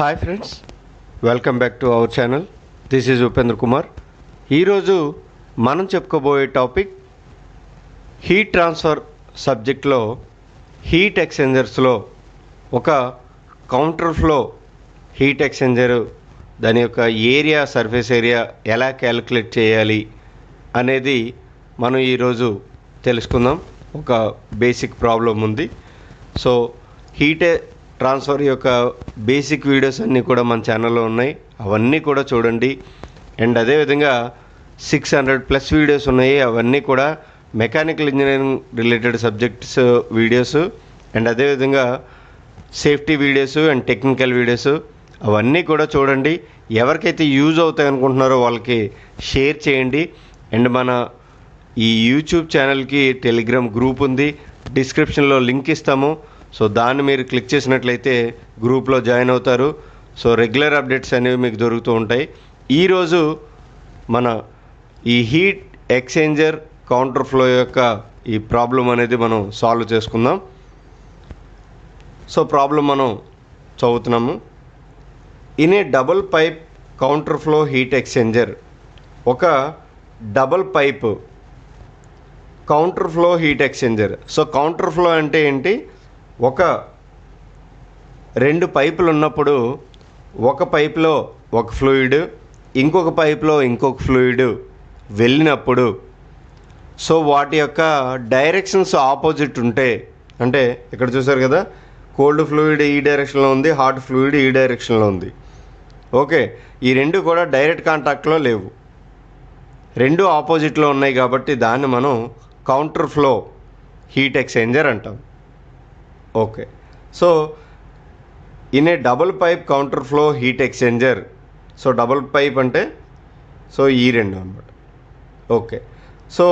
Hi friends, welcome back to our channel. This is Upendra Kumar. ఈరోజు మనం చెప్పుకోబోయే టాపిక్ హీట్ ట్రాన్స్ఫర్ సబ్జెక్ట్లో హీట్ ఎక్స్చేంజర్స్లో ఒక కౌంటర్ ఫ్లో హీట్ ఎక్స్చేంజర్ దాని యొక్క ఏరియా, సర్ఫేస్ ఏరియా ఎలా క్యాలిక్యులేట్ చేయాలి అనేది మనం ఈరోజు తెలుసుకుందాం. ఒక బేసిక్ ప్రాబ్లం ఉంది. సో హీట్ ట్రాన్స్ఫర్ యొక్క బేసిక్ వీడియోస్ అన్నీ కూడా మన ఛానల్లో ఉన్నాయి, అవన్నీ కూడా చూడండి. అండ్ అదేవిధంగా 600+ వీడియోస్ ఉన్నాయి, అవన్నీ కూడా mechanical engineering related subjects videos. And అదేవిధంగా safety videos and technical videos, అవన్నీ కూడా చూడండి. ఎవరికైతే యూజ్ అవుతాయి అనుకుంటున్నారో వాళ్ళకి షేర్ చేయండి. అండ్ మన ఈ యూట్యూబ్ ఛానల్కి టెలిగ్రామ్ గ్రూప్ ఉంది, డిస్క్రిప్షన్లో లింక్ ఇస్తాము. సో దాన్ని మీరు క్లిక్ చేసినట్లయితే గ్రూప్లో జాయిన్ అవుతారు. సో రెగ్యులర్ అప్డేట్స్ అనేవి మీకు దొరుకుతూ ఉంటాయి. ఈరోజు మన ఈ హీట్ ఎక్స్చేంజర్ కౌంటర్ ఫ్లో యొక్క ఈ ప్రాబ్లం అనేది మనం సాల్వ్ చేసుకుందాం. సో ప్రాబ్లం మనం చదువుతున్నాము. In a double pipe counter flow heat exchanger, ఒక double pipe counter flow heat exchanger. So counter flow అంటే ఏంటి? ఒక రెండు పైపులు ఉన్నప్పుడు ఒక పైపులో ఒక ఫ్లూయిడ్, ఇంకొక పైపులో ఇంకొక ఫ్లూయిడ్ వెళ్ళినప్పుడు, సో వాటి యొక్క డైరెక్షన్స్ ఆపోజిట్ ఉంటే, అంటే ఇక్కడ చూసారు కదా, కోల్డ్ ఫ్లూయిడ్ ఈ డైరెక్షన్లో ఉంది, హాట్ ఫ్లూయిడ్ ఈ డైరెక్షన్లో ఉంది. ఓకే, ఈ రెండు కూడా డైరెక్ట్ కాంటాక్ట్లో లేవు, రెండు ఆపోజిట్లో ఉన్నాయి. కాబట్టి దాన్ని మనం కౌంటర్ ఫ్లో హీట్ ఎక్స్చేంజర్ అంటాం. Okay, so in a double pipe counter flow heat exchanger, so double pipe అంటే సో ఈ రెండు అన్నమాట. ఓకే, సో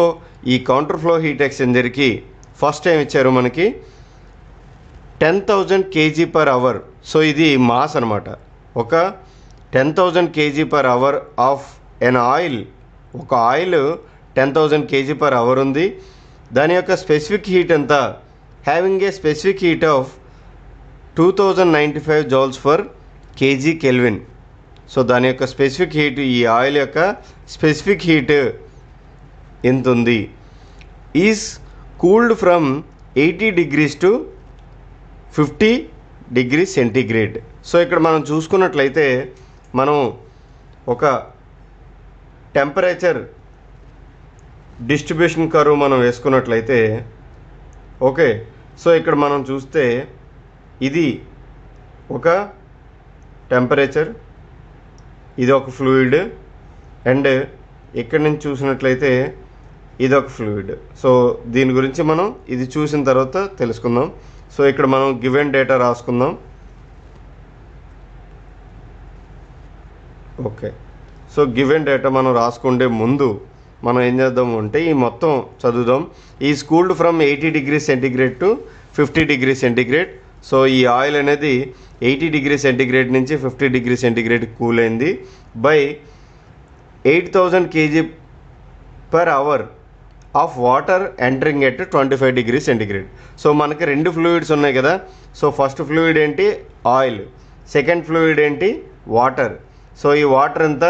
ఈ కౌంటర్ ఫ్లో హీట్ ఎక్స్చేంజర్కి ఫస్ట్ టైం ఇచ్చారు మనకి 10,000 kg/h. సో ఇది మాస్ అనమాట. ఒక 10,000 kg/h ఆఫ్ ఎన్ ఆయిల్, ఒక ఆయిల్ 10,000 kg/h ఉంది. దాని యొక్క స్పెసిఫిక్ హీట్ ఎంత? Having a specific heat of 2095 J/kg Kelvin. So దాని యొక్క స్పెసిఫిక్ హీట్, ఈ ఆయిల్ యొక్క స్పెసిఫిక్ హీట్ ఎంత ఉంది? Is cooled from 80 degrees to 50 degrees centigrade. So ఇక్కడ మనం చూసుకున్నట్లయితే మనం ఒక టెంపరేచర్ డిస్ట్రిబ్యూషన్ కర్వ్ మనం వేసుకున్నట్లయితే, ఓకే, సో ఇక్కడ మనం చూస్తే ఇది ఒక టెంపరేచర్, ఇది ఒక ఫ్లూయిడ్, అండ్ ఇక్కడ నుంచి చూసినట్లయితే ఇది ఒక ఫ్లూయిడ్. సో దీని గురించి మనం ఇది చూసిన తర్వాత తెలుసుకుందాం. సో ఇక్కడ మనం గివెన్ డేటా రాసుకుందాం. ఓకే, సో గివెన్ డేటా మనం రాసుకుంటే ముందు మనం ఏం చేద్దాము అంటే ఈ మొత్తం చదువుదాం. Is cooled from 80 degrees centigrade to 50 degrees centigrade. So ఈ ఆయిల్ అనేది 80 degrees centigrade నుంచి 50 degrees centigrade కూల్ అయింది by 8,000 kg/h of water entering at 25 degrees centigrade. So మనకి రెండు ఫ్లూయిడ్స్ ఉన్నాయి కదా. సో ఫస్ట్ ఫ్లూయిడ్ ఏంటి? ఆయిల్. సెకండ్ ఫ్లూయిడ్ ఏంటి? వాటర్. సో ఈ వాటర్ ఎంత?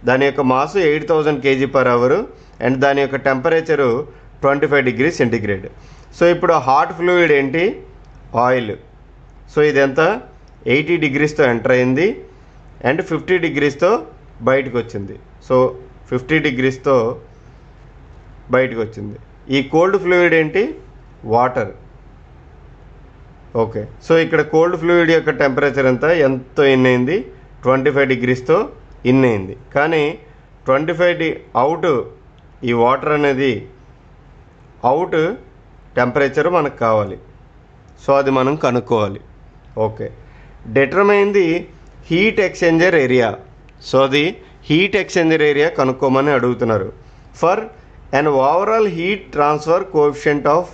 దాని యొక్క మాస్ 8,000 kg/h అండ్ దాని యొక్క టెంపరేచరు 25 degrees centigrade. సో ఇప్పుడు హాట్ ఫ్లూయిడ్ ఏంటి? ఆయిల్. సో ఇది ఎంత? 80 degreesతో ఎంటర్ అయింది అండ్ 50 degreesతో బయటకు వచ్చింది. సో 50 degreesతో బయటకు వచ్చింది. ఈ కోల్డ్ ఫ్లూయిడ్ ఏంటి? వాటర్. ఓకే, సో ఇక్కడ కోల్డ్ ఫ్లూయిడ్ యొక్క టెంపరేచర్ ఎంతో ఇన్ అయింది? 25 degreesతో ఇన్ అయింది. కానీ 25 అవుట్, ఈ వాటర్ అనేది అవుట్ టెంపరేచర్ మనకు కావాలి. సో అది మనం కనుక్కోవాలి. Okay, determine the heat exchanger area. So అది హీట్ ఎక్స్చేంజర్ ఏరియా కనుక్కోమని అడుగుతున్నారు. For and overall heat transfer coefficient of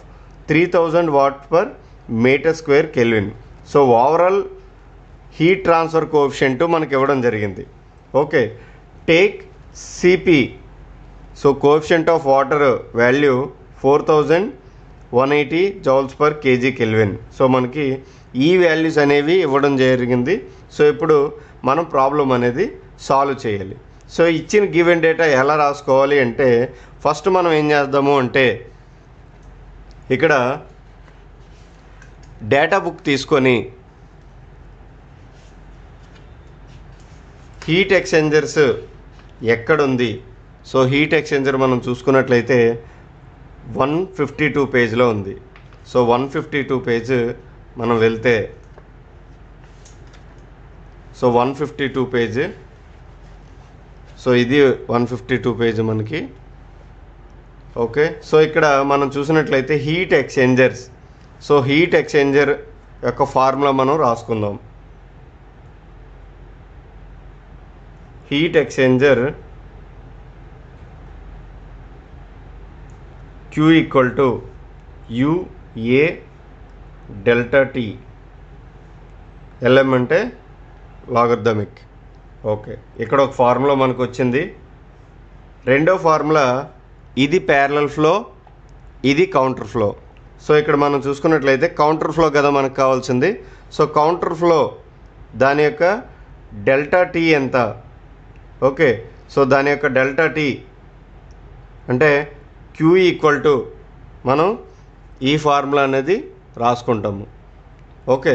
3000 Watt/m² Kelvin. So overall heat transfer coefficient మనకి ఇవ్వడం జరిగింది. Okay, take CP. So coefficient of water value 4180 J/kg Kelvin. So మనకి ఈ values అనేవి ఇవ్వడం జరిగింది. సో ఇప్పుడు మనం ప్రాబ్లం అనేది సాల్వ్ చేయాలి. సో ఇచ్చిన గివెన్ డేటా ఎలా రాసుకోవాలి అంటే ఫస్ట్ మనం ఏం చేద్దాము అంటే ఇక్కడ డేటా బుక్ తీసుకొని హీట్ ఎక్స్చేంజర్స్ ఎక్కడుంది, సో హీట్ ఎక్స్చేంజర్ మనం చూసుకున్నట్లయితే 152 పేజ్లో ఉంది. సో 152 పేజ్ మనం వెళ్తే సో 152 పేజ్, సో ఇది 152 పేజ్ మనకి. ఓకే, సో ఇక్కడ మనం చూసినట్లయితే heat exchangers, so heat exchanger యొక్క ఫార్ములా మనం రాసుకుందాం. Heat exchanger Q equal to UA delta T, LM అంటే లాగర్థమిక్. ఓకే, ఇక్కడ ఒక ఫార్ములా మనకు వచ్చింది. రెండో ఫార్ములా ఇది ప్యారలల్ ఫ్లో, ఇది కౌంటర్ ఫ్లో. సో ఇక్కడ మనం చూసుకున్నట్లయితే కౌంటర్ ఫ్లో కదా మనకు కావాల్సింది. సో కౌంటర్ ఫ్లో దాని యొక్క డెల్టా T ఎంత? ఓకే, సో దాని యొక్క డెల్టా T అంటే Q ఈక్వల్ టు మనం ఈ ఫార్ములా అనేది రాసుకుంటాము. ఓకే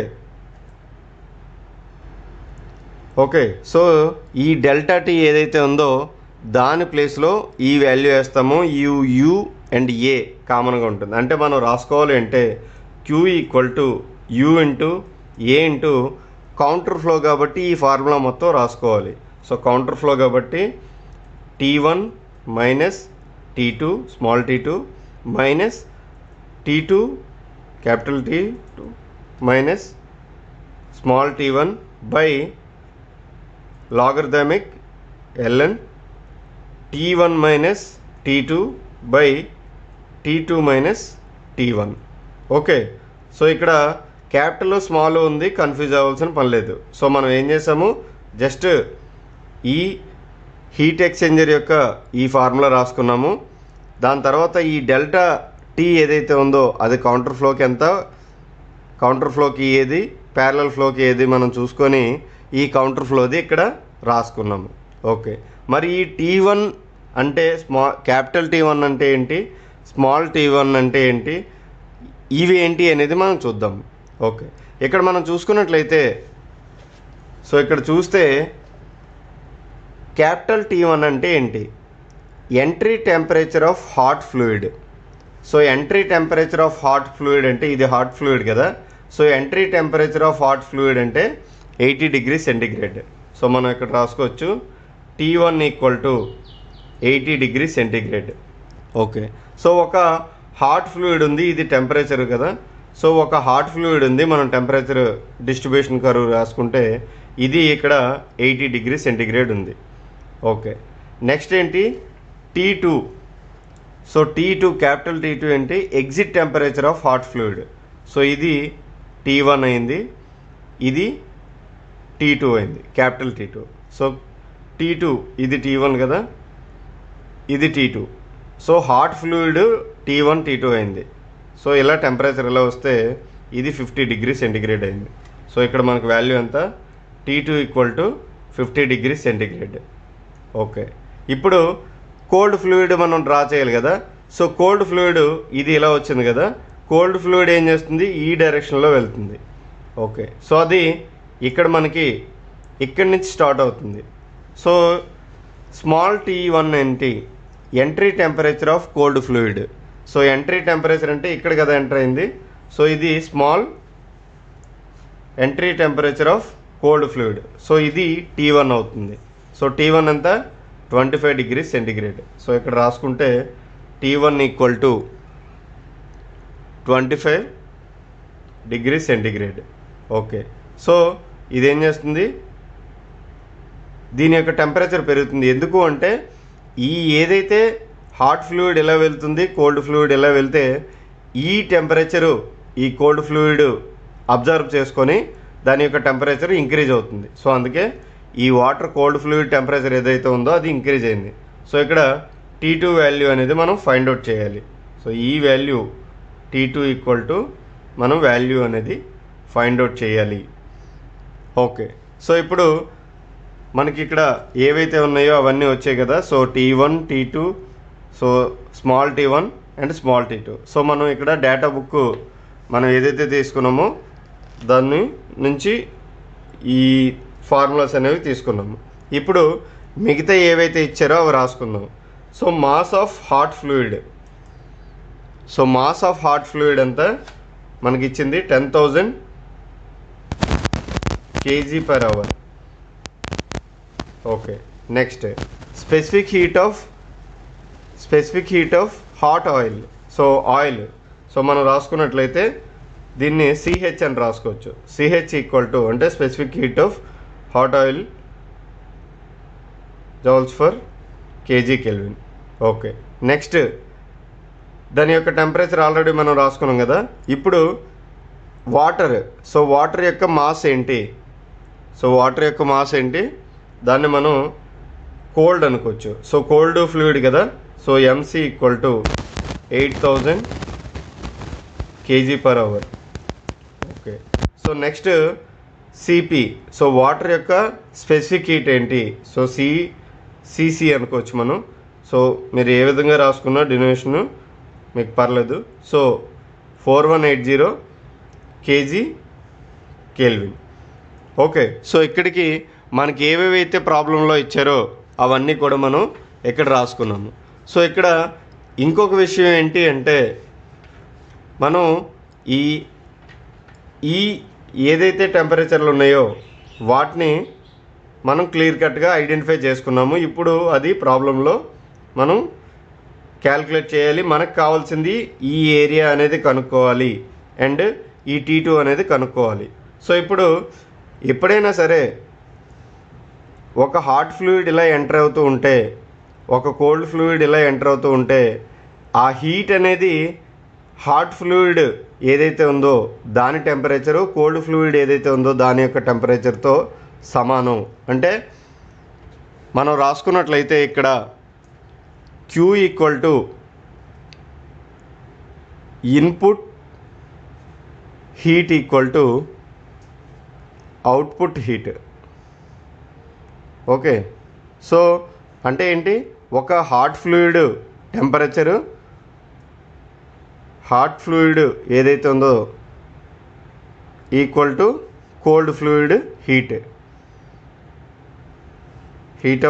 ఓకే, సో ఈ డెల్టా T ఏదైతే ఉందో దాని ప్లేస్లో ఈ వాల్యూ వేస్తాము. యు అండ్ ఏ కామన్గా ఉంటుంది. అంటే మనం రాసుకోవాలి అంటే Q equal to U into A into counter flow కాబట్టి ఈ ఫార్ములా మొత్తం రాసుకోవాలి. సో కౌంటర్ ఫ్లో కాబట్టి T1 minus T2 small t2 minus T2 capital T2 minus small t1 by logarithmic ln T1 minus T2 by T2 minus T1. Okay, so ఇక్కడ capital small ఉంది, confuse అవ్వాల్సిన పని లేదు. So మనం ఏం చేసాము, just ఈ హీట్ ఎక్స్చేంజర్ యొక్క ఈ ఫార్ములా రాసుకున్నాము. దాని తర్వాత ఈ డెల్టా T ఏదైతే ఉందో అది కౌంటర్ ఫ్లోకి ఎంత, కౌంటర్ ఫ్లోకి ఏది, ప్యారలల్ ఫ్లోకి ఏది మనం చూసుకొని ఈ కౌంటర్ ఫ్లోది ఇక్కడ రాసుకున్నాము. ఓకే, మరి ఈ T1 అంటే క్యాపిటల్ T1 అంటే ఏంటి, స్మాల్ t1 అంటే ఏంటి, ఇవి ఏంటి అనేది మనం చూద్దాం. ఓకే, ఇక్కడ మనం చూసుకున్నట్లయితే సో ఇక్కడ చూస్తే క్యాపిటల్ T1 అంటే ఏంటి, entry temperature of hot fluid. So entry temperature of hot fluid అంటే ఇది హాట్ ఫ్లూయిడ్ కదా. So entry temperature of hot fluid అంటే 80 డిగ్రీ సెంటిగ్రేడ్. సో మనం ఇక్కడ రాసుకోవచ్చు T1 equal to 80 degree centigrade. Okay, so ఒక హాట్ ఫ్లూయిడ్ ఉంది, ఇది టెంపరేచర్ కదా. సో ఒక హాట్ ఫ్లూయిడ్ ఉంది, మనం టెంపరేచర్ డిస్ట్రిబ్యూషన్ కర్వ్ రాసుకుంటే ఇది ఇక్కడ 80 డిగ్రీ సెంటిగ్రేడ్ ఉంది. ఓకే, నెక్స్ట్ ఏంటి T2. So T2 capital T2 ఏంటి, exit temperature of hot fluid. So ఇది T1 అయింది, ఇది T2 అయింది, క్యాపిటల్ T2. సో T2 ఇది T1 కదా, ఇది T2. So hot fluid T1 T2 అయింది. సో ఇలా టెంపరేచర్ ఇలా వస్తే ఇది 50 డిగ్రీ సెంటిగ్రేడ్ అయింది. సో ఇక్కడ మనకు వాల్యూ ఎంత, T2 equal to 50 degree centigrade. Okay, ఇప్పుడు కోల్డ్ ఫ్లూయిడ్ మనం డ్రా చేయాలి కదా. సో కోల్డ్ ఫ్లూయిడ్ ఇది ఇలా వచ్చింది కదా, కోల్డ్ ఫ్లూయిడ్ ఏం చేస్తుంది, ఈ డైరెక్షన్లో వెళ్తుంది. ఓకే, సో అది ఇక్కడ మనకి ఇక్కడి నుంచి స్టార్ట్ అవుతుంది. సో స్మాల్ t1 ఏంటి, entry temperature of cold fluid. So entry temperature అంటే ఇక్కడ కదా ఎంటర్ అయింది. సో ఇది small entry temperature of cold fluid. So ఇది T1 అవుతుంది. సో T1 ఎంత, 25 డిగ్రీ సెంటిగ్రేడ్. సో ఇక్కడ రాసుకుంటే T1 equal to 25 degree centigrade. Okay, so ఇదేం చేస్తుంది, దీని యొక్క టెంపరేచర్ పెరుగుతుంది. ఎందుకు అంటే ఈ ఏదైతే హాట్ ఫ్లూయిడ్ ఎలా వెళ్తుంది, కోల్డ్ ఫ్లూయిడ్ ఎలా వెళ్తే ఈ టెంపరేచరు ఈ కోల్డ్ ఫ్లూయిడ్ అబ్జర్వ్ చేసుకొని దాని యొక్క టెంపరేచర్ ఇంక్రీజ్ అవుతుంది. సో అందుకే ఈ వాటర్ కోల్డ్ ఫ్లూయిడ్ టెంపరేచర్ ఏదైతే ఉందో అది ఇంక్రీజ్ అయింది. సో ఇక్కడ T2 వాల్యూ అనేది మనం ఫైండ్ అవుట్ చేయాలి. సో ఈ వాల్యూ T2 ఈక్వల్ టు మనం వాల్యూ అనేది ఫైండ్ అవుట్ చేయాలి. ఓకే, సో ఇప్పుడు మనకి ఇక్కడ ఏవైతే ఉన్నాయో అవన్నీ వచ్చాయి కదా. So T1 T2, so small T1 and small T2. So మనం ఇక్కడ డేటా బుక్ మనం ఏదైతే తీసుకున్నామో దాన్ని నుంచి ఈ ఫార్ములాస్ అనేవి తీసుకున్నాము. ఇప్పుడు మిగతా ఏవైతే ఇచ్చారో అవి రాసుకుందాం. So mass of hot fluid, so mass of hot fluid ఎంత మనకి ఇచ్చింది 10,000 kg/h. Okay, next specific heat of hot oil. So oil, so మనం రాసుకున్నట్లయితే దీన్ని CH అని రాసుకోవచ్చు. CH ఈక్వల్ టు అంటే specific heat of hot oil joules for kg kelvin. Okay, next దాని యొక్క టెంపరేచర్ ఆల్రెడీ మనం రాసుకున్నాం కదా. ఇప్పుడు వాటర్, సో వాటర్ యొక్క మాస్ ఏంటి, సో వాటర్ యొక్క మాస్ ఏంటి, దాన్ని మనం కోల్డ్ అనుకోవచ్చు. సో కోల్డ్ ఫ్లూయిడ్ కదా. So MC equal to 8,000 kg/h. Okay, so next CP, so water యొక్క స్పెసిఫిక్ హీట్ ఏంటి, సో CC అనుకోవచ్చు మనం. సో మీరు ఏ విధంగా రాసుకున్నా డినోమినేషన్ మీకు పర్లేదు. So 4180 kg/Kelvin. ఓకే, సో ఇక్కడికి మనకి ఏవేవైతే ప్రాబ్లంలో ఇచ్చారో అవన్నీ కూడా మనం ఇక్కడ రాసుకున్నాము. సో ఇక్కడ ఇంకొక విషయం ఏంటి అంటే మనం ఈ ఏదైతే టెంపరేచర్లు ఉన్నాయో వాటిని మనం క్లియర్ కట్గా ఐడెంటిఫై చేసుకున్నాము. ఇప్పుడు అది ప్రాబ్లంలో మనం క్యాల్కులేట్ చేయాలి. మనకు కావాల్సింది ఈ ఏరియా అనేది కనుక్కోవాలి అండ్ ఈ T2 అనేది కనుక్కోవాలి. సో ఇప్పుడు ఎప్పుడైనా సరే ఒక హాట్ ఫ్లూయిడ్ ఇలా ఎంటర్ అవుతూ ఉంటే, ఒక కోల్డ్ ఫ్లూయిడ్ ఇలా ఎంటర్ అవుతూ ఉంటే ఆ హీట్ అనేది హాట్ ఫ్లూయిడ్ ఏదైతే ఉందో దాని టెంపరేచరు కోల్డ్ ఫ్లూయిడ్ ఏదైతే ఉందో దాని యొక్క టెంపరేచర్తో సమానం. అంటే మనం రాసుకున్నట్లయితే ఇక్కడ Q equal to input heat equal to output heat. Okay, so అంటే ఏంటి, ఒక hot fluid temperature hot fluid ఏదైతే ఉందో equal to cold fluid heat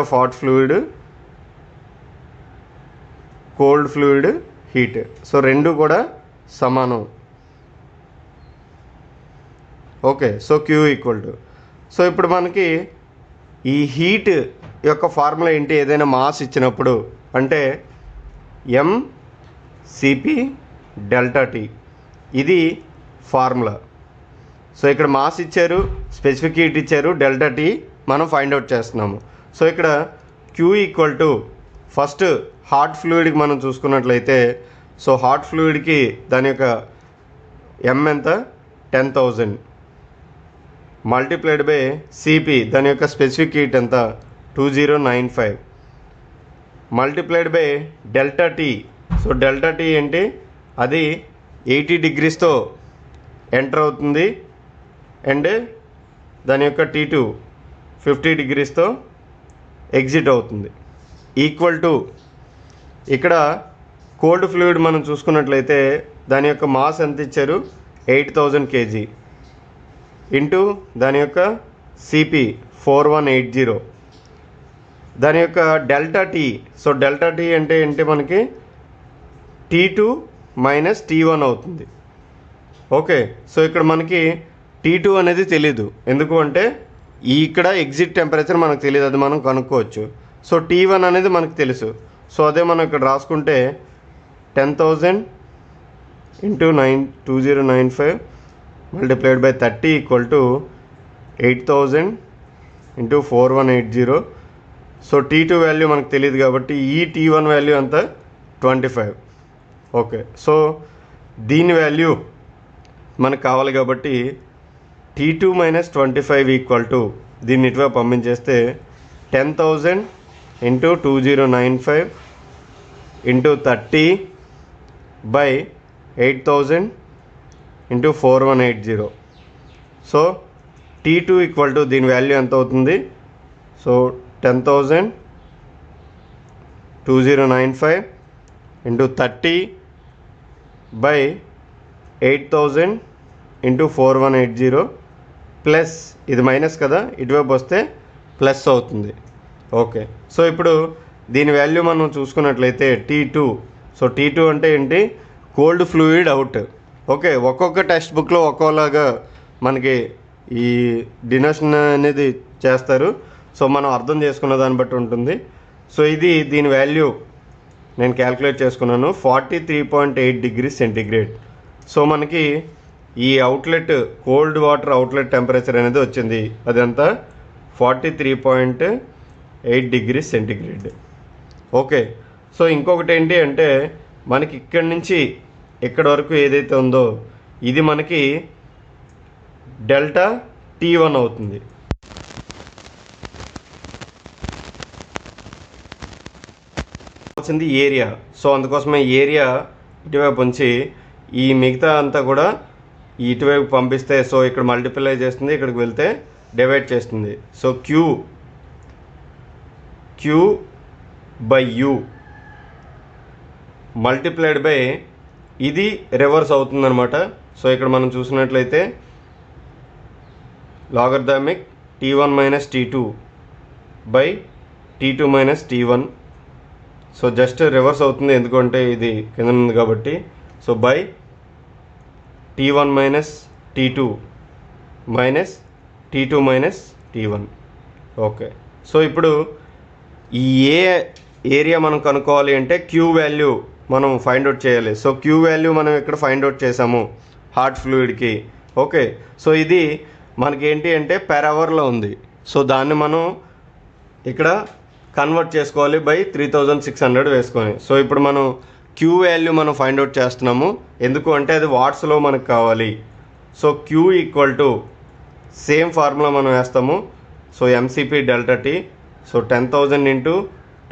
of hot fluid cold fluid heat. So రెండు కూడా సమానం. Okay, so Q equal to, so ఇప్పుడు మనకి ఈ హీట్ యొక్క ఫార్ములా ఏంటి, ఏదైనా మాస్ ఇచ్చినప్పుడు అంటే mCp ΔT, ఇది ఫార్ములా. సో ఇక్కడ మాస్ ఇచ్చారు, స్పెసిఫిక్ హీట్ ఇచ్చారు, ΔT మనం ఫైండ్ అవుట్ చేస్తున్నాము. సో ఇక్కడ Q equal to first hot ఫ్లూయిడ్కి మనం చూసుకున్నట్లయితే, సో హాట్ ఫ్లూయిడ్కి దాని యొక్క M ఎంత 10,000 మల్టిప్లైడ్ బై CP దాని యొక్క స్పెసిఫిక్ హీట్ ఎంత 2095 multiplied by ΔT. So ΔT ఏంటి, అది 80 degreesతో ఎంటర్ అవుతుంది అండ్ దాని యొక్క T2 50 degreesతో ఎగ్జిట్ అవుతుంది. ఈక్వల్ టు ఇక్కడ కోల్డ్ ఫ్లూయిడ్ మనం చూసుకున్నట్లయితే దాని యొక్క మాస్ ఎంత ఇచ్చారు 8,000 kg ఇంటూ దాని యొక్క CP 4180, దాని యొక్క ΔT. సో ΔT అంటే ఏంటి, మనకి T2 మైనస్ T1 అవుతుంది. ఓకే, సో ఇక్కడ మనకి T2 అనేది తెలీదు, ఎందుకు అంటే ఇక్కడ ఎగ్జిట్ టెంపరేచర్ మనకు తెలియదు, అది మనం కనుక్కోవచ్చు. సో T1 అనేది మనకు తెలుసు. సో అదే మనం ఇక్కడ రాసుకుంటే 10,000 into 2095 multiplied by 30 equal to 8,000 into 4180. So T2 value మనకు తెలియదు కాబట్టి ఈ T1 వాల్యూ ఎంత 25. ఓకే, సో దీని వాల్యూ మనకు కావాలి కాబట్టి T2 మైనస్ 25 ఈక్వల్ టు దీన్ని ఇటువైపు పంపించేస్తే 10,000 into 2095 into 30 by 8,000 into 4180. So T2 equal to దీని వాల్యూ ఎంత అవుతుంది? So 10,2095 into 30 by 8,000 into 4180 plus ఇది మైనస్ కదా, ఇటువైపు వస్తే ప్లస్ అవుతుంది. ఓకే, సో ఇప్పుడు దీని వాల్యూ మనం చూసుకున్నట్లయితే T2. సో T2 అంటే ఏంటి? Cold fluid out. ఓకే, ఒక్కొక్క టెక్స్ట్ బుక్లో ఒక్కోలాగా మనకి ఈ డినోషన్ అనేది చేస్తారు. సో మనం అర్థం చేసుకున్న దాన్ని బట్టి ఉంటుంది. సో ఇది దీని వాల్యూ నేను క్యాల్కులేట్ చేసుకున్నాను, 43.8 డిగ్రీ సెంటిగ్రేడ్. సో మనకి ఈ outlet cold water outlet temperature అనేది వచ్చింది. అదంతా 43.8 డిగ్రీ సెంటిగ్రేడ్. ఓకే, సో ఇంకొకటి ఏంటి అంటే మనకి ఇక్కడి నుంచి ఇక్కడ వరకు ఏదైతే ఉందో ఇది మనకి డెల్టా T1 అవుతుంది. వచ్చింది ఏరియా. సో అందుకోసమే ఏరియా ఇటువైపు ఉంచి ఈ మిగతా అంతా కూడా ఇటువైపు పంపిస్తే సో ఇక్కడ మల్టిప్లై చేస్తుంది, ఇక్కడికి వెళ్తే డివైడ్ చేస్తుంది. So Q by you multiplied by ఇది రివర్స్ అవుతుందన్నమాట. సో ఇక్కడ మనం చూసినట్లయితే logarithmic T1 minus T2 by T2 minus T1. So just reverse అవుతుంది ఎందుకంటే ఇది కింద ఉంది కాబట్టి. So by T1 minus T2 minus T2 minus T1. Okay, so ఇప్పుడు ఈ ఏరియా మనం కనుక్కోవాలి అంటే క్యూ వాల్యూ మనం ఫైండ్ అవుట్ చేయాలి. సో క్యూ వాల్యూ మనం ఇక్కడ ఫైండ్ అవుట్ చేసాము హాట్ ఫ్లూయిడ్కి. ఓకే, సో ఇది మనకి ఏంటి అంటే పెర్ అవర్లో ఉంది. సో దాన్ని మనం ఇక్కడ కన్వర్ట్ చేసుకోవాలి బై 3600 వేసుకొని. సో ఇప్పుడు మనం క్యూ వాల్యూ మనం ఫైండ్ అవుట్ చేస్తున్నాము, ఎందుకు అంటే అది వాట్స్లో మనకు కావాలి. So Q equal to same formula మనం వేస్తాము. So MCP delta T. So 10,000 into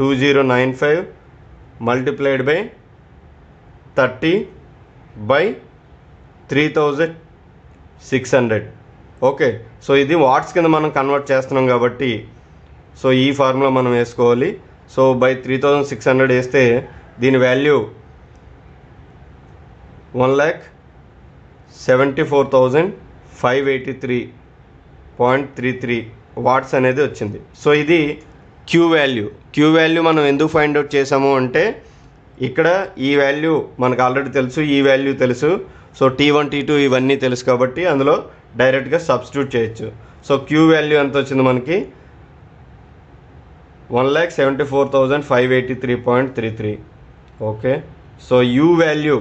2095 multiplied by 30 by 3600. Okay, so ఇది వాట్స్ కింద మనం కన్వర్ట్ చేస్తున్నాం కాబట్టి సో ఈ ఫార్ములా మనం వేసుకోవాలి. సో బై 3600 వేస్తే దీని వాల్యూ 1,74,583.33 వాట్స్ అనేది వచ్చింది. సో ఇది క్యూ వాల్యూ మనం ఎందుకు ఫైండ్ అవుట్ చేసాము అంటే ఇక్కడ ఈ వాల్యూ మనకు ఆల్రెడీ తెలుసు, ఈ వాల్యూ తెలుసు. సో T1 T2 ఇవన్నీ తెలుసు కాబట్టి అందులో డైరెక్ట్గా సబ్స్టిట్యూట్ చేయొచ్చు. సో క్యూ వాల్యూ ఎంత వచ్చింది మనకి? 1,74,583.33. ఓకే, సో యూ వాల్యూ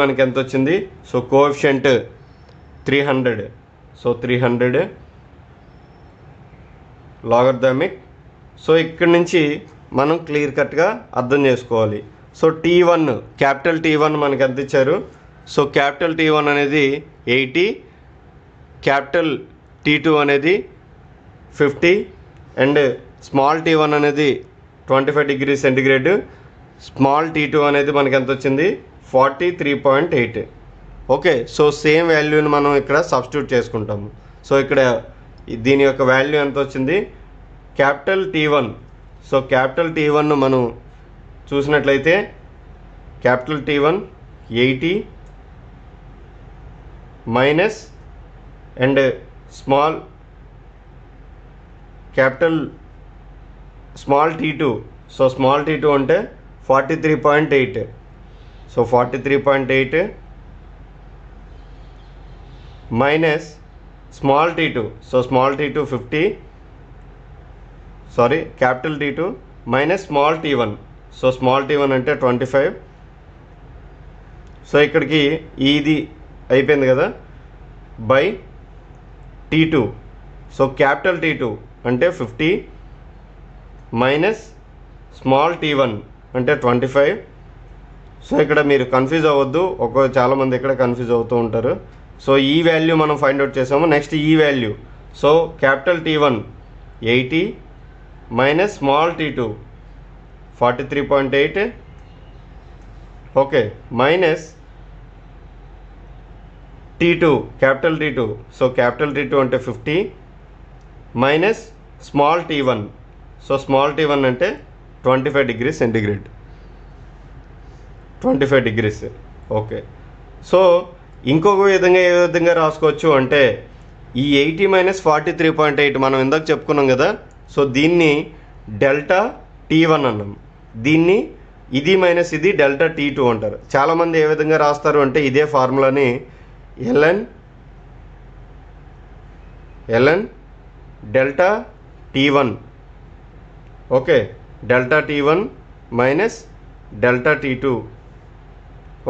మనకి ఎంత వచ్చింది? So coefficient 300. So 300 logarithmic. So ఇక్కడ నుంచి మనం క్లియర్ కట్గా అర్థం చేసుకోవాలి. సో T1 క్యాపిటల్ T1 మనకి ఎంత ఇచ్చారు? సో క్యాపిటల్ T1 అనేది 80, క్యాపిటల్ T2 అనేది 50 అండ్ స్మాల్ T1 అనేది 25 డిగ్రీ సెంటిగ్రేడ్. స్మాల్ T2 అనేది మనకి ఎంత వచ్చింది? 43.8. ఓకే, సో సేమ్ వాల్యూని మనం ఇక్కడ సబ్స్టిట్యూట్ చేసుకుంటాము. సో ఇక్కడ దీని యొక్క వాల్యూ ఎంత వచ్చింది? Capital T1. So capital T1 మనం చూసినట్లయితే capital T1 80 minus and small T2. So small T2 అంటే 43.8. So 43.8 minus small T2. So small T2 50, sorry capital T2 minus small T1. So small T1 అంటే 25. So ఇక్కడికి ఇది అయిపోయింది కదా, by T2. So capital T2 అంటే 50 minus small T1 అంటే 25. So ఇక్కడ మీరు కన్ఫ్యూజ్ అవ్వద్దు, చాలామంది ఇక్కడ కన్ఫ్యూజ్ అవుతూ ఉంటారు. సో ఈ వాల్యూ మనం ఫైండ్ అవుట్ చేసాము. నెక్స్ట్ ఈ value. So capital T1 80 minus small T2 43.8. Okay, minus T2, capital T2. So capital T2 అంటే 50 minus small t1. So small t1 అంటే 25 degree centigrade, 25 degrees. Okay, so ఇంకొక విధంగా ఏ విధంగా రాసుకోవచ్చు అంటే ఈ 80 మైనస్ 43.8 మనం ఇందాక చెప్పుకున్నాం కదా. సో దీన్ని డెల్టా T1 అన్నాం, దీన్ని ఇది మైనస్ ఇది డెల్టా T2 అంటారు. చాలామంది ఏ విధంగా రాస్తారు అంటే ఇదే ఫార్ములాని ln delta T1, okay, delta T1 minus delta T2,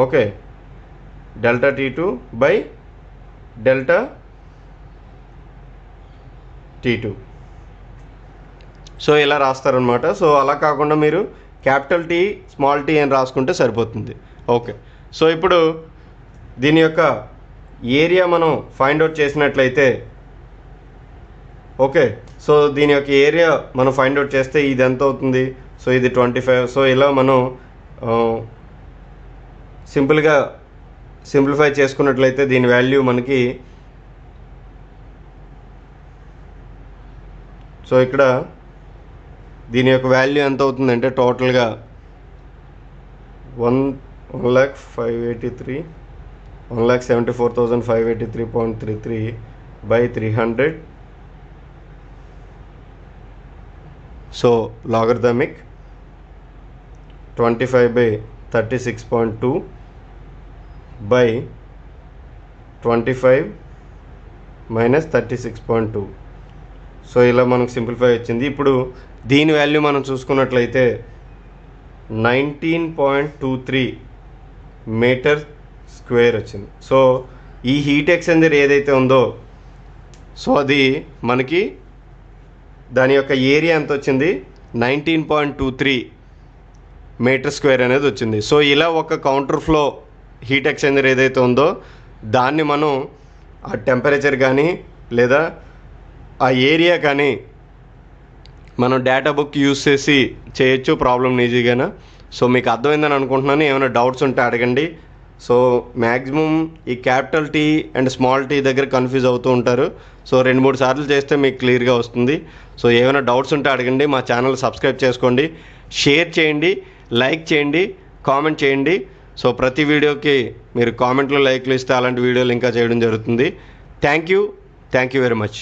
okay, delta T2 by delta T2. So ఇలా రాస్తారనమాట. సో అలా కాకుండా మీరు క్యాపిటల్ T స్మాల్ t అని రాసుకుంటే సరిపోతుంది. ఓకే, సో ఇప్పుడు దీని యొక్క ఏరియా మనం ఫైండ్ అవుట్ చేసినట్లయితే, ఓకే, సో దీని యొక్క ఏరియా మనం ఫైండ్ అవుట్ చేస్తే ఇది ఎంత అవుతుంది? సో ఇది 25. సో ఇలా మనం సింపుల్గా సింప్లిఫై చేసుకున్నట్లయితే దీని వాల్యూ మనకి, సో ఇక్కడ దీని యొక్క వాల్యూ ఎంత అవుతుందంటే టోటల్గా 1,74,583.33 by 300. So logarithmic 25/36.2 by 25 minus 36.2. So ఇలా మనకు సింప్లిఫై వచ్చింది. ఇప్పుడు దీని వాల్యూ మనం చూసుకున్నట్లయితే 19.23 మీటర్ స్క్వేర్ వచ్చింది. సో ఈ హీట్ ఎక్స్చేంజర్ ఏదైతే ఉందో, సో అది మనకి దాని యొక్క ఏరియా ఎంత వచ్చింది? 19.23 మీటర్ స్క్వేర్ అనేది వచ్చింది. సో ఇలా ఒక కౌంటర్ ఫ్లో హీట్ ఎక్స్చేంజర్ ఏదైతే ఉందో దాన్ని మనం ఆ టెంపరేచర్ కానీ లేదా ఆ ఏరియా కానీ మనం డేటా బుక్ యూస్ చేసి చేయొచ్చు ప్రాబ్లమ్ ఈజీగానే. సో మీకు అర్థమైందని అనుకుంటున్నాను. ఏమైనా డౌట్స్ ఉంటే అడగండి. సో మ్యాక్సిమం ఈ capital T and small t దగ్గర కన్ఫ్యూజ్ అవుతూ ఉంటారు. సో 2-3 సార్లు చేస్తే మీకు క్లియర్గా వస్తుంది. సో ఏమైనా డౌట్స్ ఉంటే అడగండి. మా ఛానల్ సబ్స్క్రైబ్ చేసుకోండి, షేర్ చేయండి, లైక్ చేయండి, కామెంట్ చేయండి. సో ప్రతి వీడియోకి మీరు కామెంట్లో లైక్లు ఇస్తే అలాంటి వీడియోలు ఇంకా చేయడం జరుగుతుంది. Thank you very much.